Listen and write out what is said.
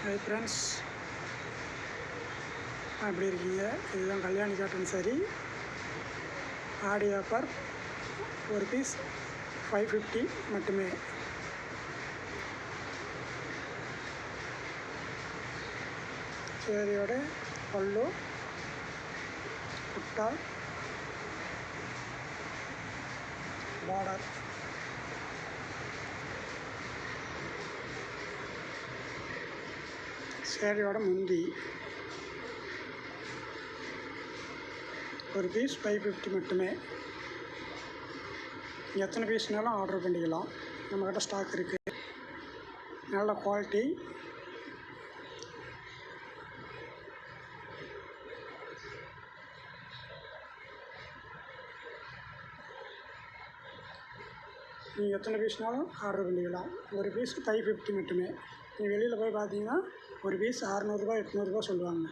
Hi friends, எப்படி இருக்கீங்க? இதுதான் கல்யாணி காட்டன் சாரி. ஆடி ஆஃபர், ஒரு பீஸ் 550 மட்டுமே. சேரியோட பல்லு, புட்டா, பார்டர், சேரியோட முந்தி. ஒரு பீஸ் 550 மட்டுமே. எத்தனை பீஸ்னாலும் ஆர்டர் பண்ணிக்கலாம். நம்மக்கிட்ட ஸ்டாக் இருக்குது. நல்ல குவாலிட்டி. நீங்கள் எத்தனை பீஸ்னாலும் ஆர்டர் பண்ணிக்கலாம். ஒரு பீஸ் 550 மட்டுமே. நீங்கள் வெளியில் போய் பார்த்தீங்கன்னா ஒரு பீஸ் 600 ரூபா 800 ரூபா சொல்லுவாங்க.